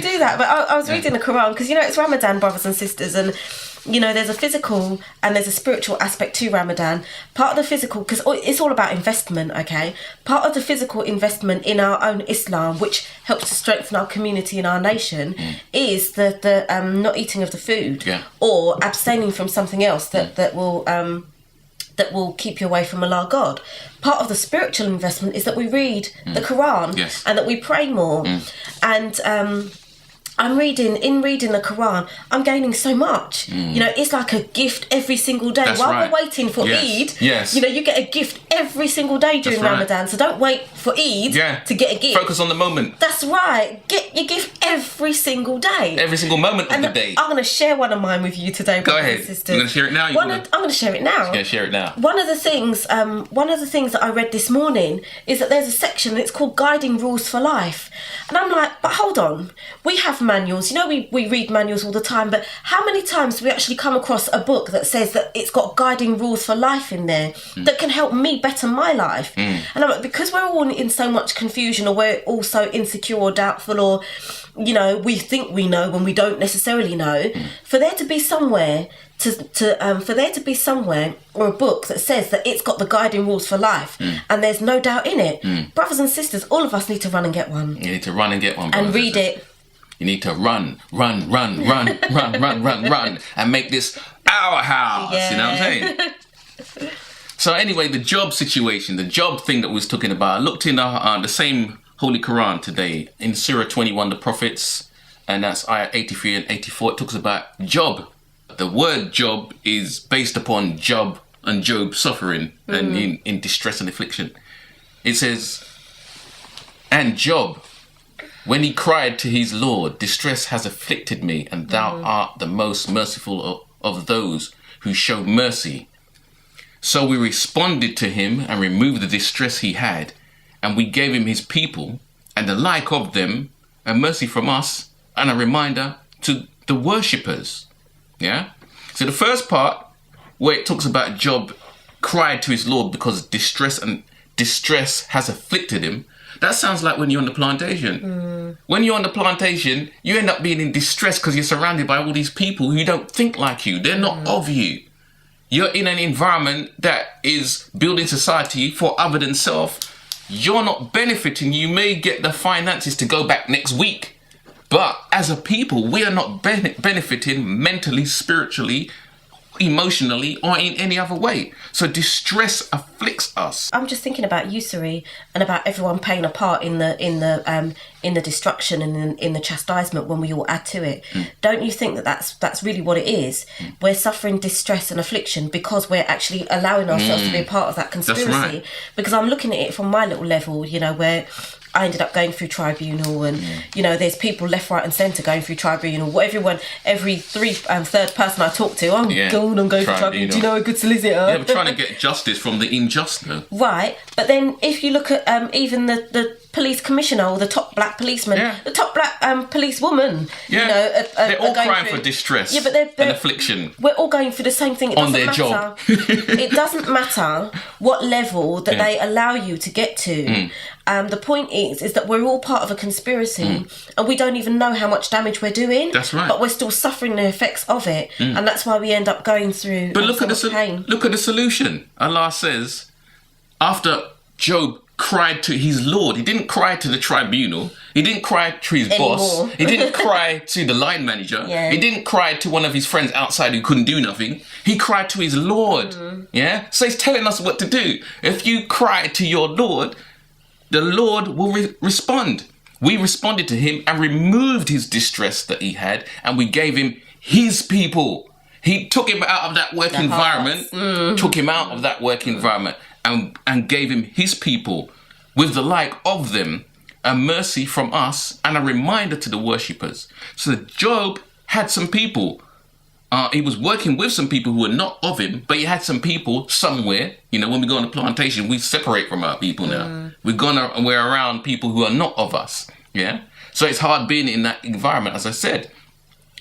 do that. But I was reading the Qur'an because, it's Ramadan, brothers and sisters, and, there's a physical and there's a spiritual aspect to Ramadan. Part of the physical, because it's all about investment, okay? Part of the physical investment in our own Islam, which helps to strengthen our community and our nation, is the not eating of the food or abstaining from something else that will keep you away from Allah God. Part of the spiritual investment is that we read the Qur'an and that we pray more. And I'm reading the Qur'an, I'm gaining so much. It's like a gift every single day. That's While right. we're waiting for Eid, you get a gift every single day during Ramadan. So don't wait for Eid to get a gift. Focus on the moment. That's right. Get your gift every single day. Every single moment of the day. I'm going to share one of mine with you today. Go ahead. Sisters. You're going to share it now? I'm going to share it now. Yeah, share it now. One of the things that I read this morning is that there's a section that's called Guiding Rules for Life. And I'm like, but hold on. We have manuals. We read manuals all the time, but how many times do we actually come across a book that says that it's got guiding rules for life in there that can help me better my life? And I'm like, because we're all in so much confusion, or we're all so insecure or doubtful, or, we think we know when we don't necessarily know, for there to be somewhere or a book that says that it's got the guiding rules for life and there's no doubt in it. Brothers and sisters, all of us need to run and get one. You need to run and get one, and read it. You need to run, and make this our house. Yeah. You know what I'm saying? So anyway, the job situation, the job thing that we was talking about, I looked in the same Holy Quran today in Surah 21, the prophets, and that's ayah 83 and 84. It talks about job. The word job is based upon Job and Job suffering and in distress and affliction. It says, and Job, when he cried to his Lord, distress has afflicted me, and thou art the most merciful of those who show mercy. So we responded to him and removed the distress he had, and we gave him his people and the like of them, and mercy from us, and a reminder to the worshippers. Yeah? So the first part, where it talks about Job cried to his Lord because distress has afflicted him, that sounds like when you're on the plantation. When you're on the plantation, you end up being in distress because you're surrounded by all these people who don't think like you. They're not of you. You're in an environment that is building society for other than self. You're not benefiting. You may get the finances to go back next week. But as a people, we are not benefiting mentally, spiritually, emotionally, or in any other way. So distress afflicts us. I'm just thinking about usury and about everyone playing a part in the destruction and in the chastisement when we all add to it. Don't you think that that's really what it is? We're suffering distress and affliction because we're actually allowing ourselves to be a part of that conspiracy. That's right. Because I'm looking at it from my little level, where I ended up going through tribunal, and there's people left, right, and centre going through tribunal. Every third person I talk to, I'm going through tribunal. Do you know a good solicitor? Yeah, we're trying to get justice from the unjust, though. Right, but then if you look at even the police commissioner or the top black policeman, the top black policewoman, they're all crying for distress and affliction. We're all going through the same thing. It on doesn't their matter. Job. It doesn't matter what level that they allow you to get to. The point is that we're all part of a conspiracy, and we don't even know how much damage we're doing. That's right. But we're still suffering the effects of it, and that's why we end up going through. But look at pain. Look at the solution. Allah says, after Job cried to his Lord, he didn't cry to the tribunal. He didn't cry to his boss. He didn't cry to the line manager. Yeah. He didn't cry to one of his friends outside who couldn't do nothing. He cried to his Lord. Yeah. So he's telling us what to do. If you cry to your Lord, the Lord will respond. We responded to him and removed his distress that he had, and we gave him his people. He took him out of that work environment, and gave him his people with the like of them, a mercy from us and a reminder to the worshippers. So Job had some people. He was working with some people who were not of him, but he had some people somewhere. When we go on a plantation, we separate from our people now. We're around people who are not of us. Yeah. So it's hard being in that environment. As I said,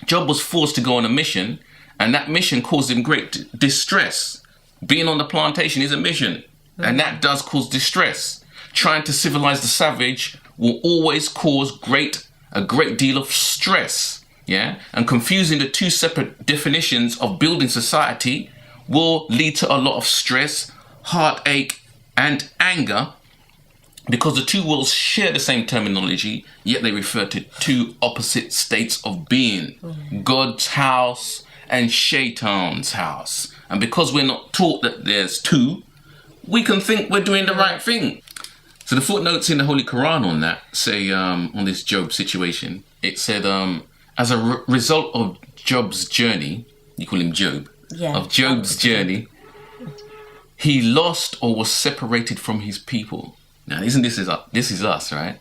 Job was forced to go on a mission, and that mission caused him great distress. Being on the plantation is a mission, and that does cause distress. Trying to civilize the savage will always cause great a great deal of stress, yeah? And confusing the two separate definitions of building society will lead to a lot of stress, heartache, and anger, because the two worlds share the same terminology, yet they refer to two opposite states of being. God's house and Shaitan's house. And because we're not taught that there's two, we can think we're doing the right thing. So the footnotes in the Holy Qur'an on that say, on this Job situation, it said, as a result of Job's journey, you call him Job, of Job's journey, he lost or was separated from his people. Now, isn't this is us, right?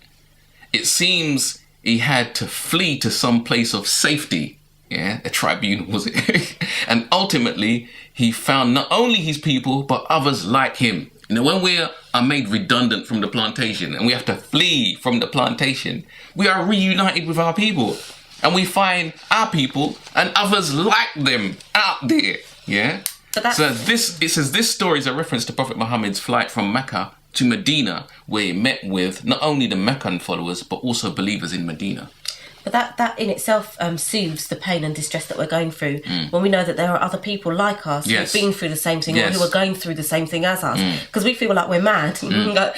It seems he had to flee to some place of safety. Yeah, a tribunal, was it? And ultimately, he found not only his people, but others like him. You know, when we are made redundant from the plantation and we have to flee from the plantation, we are reunited with our people. And we find our people and others like them out there. Yeah? So it says this story is a reference to Prophet Muhammad's flight from Mecca to Medina, where he met with not only the Meccan followers, but also believers in Medina. But that in itself soothes the pain and distress that we're going through when we know that there are other people like us who've been through the same thing or who are going through the same thing as us. Because we feel like we're mad. I've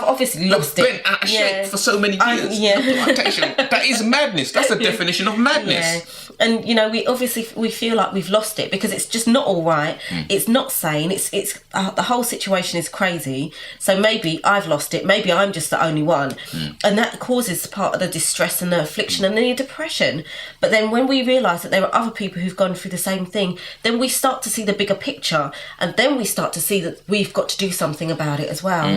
obviously lost it. Been out of shape for so many years. That is madness. That's a definition of madness. Yeah. And you know, we feel like we've lost it because it's just not all right. It's not sane. It's the whole situation is crazy. So maybe I've lost it. Maybe I'm just the only one, and that causes part of the distress and the affliction and the depression. But then when we realise that there are other people who've gone through the same thing, then we start to see the bigger picture, and then we start to see that we've got to do something about it as well.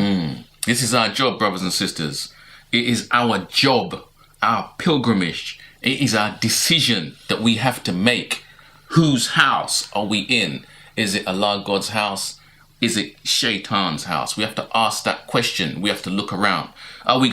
This is our job, brothers and sisters. It is our job, our pilgrimage. It is our decision that we have to make. Whose house are we in? Is it Allah, God's house? Is it Shaitan's house? We have to ask that question. We have to look around. Are we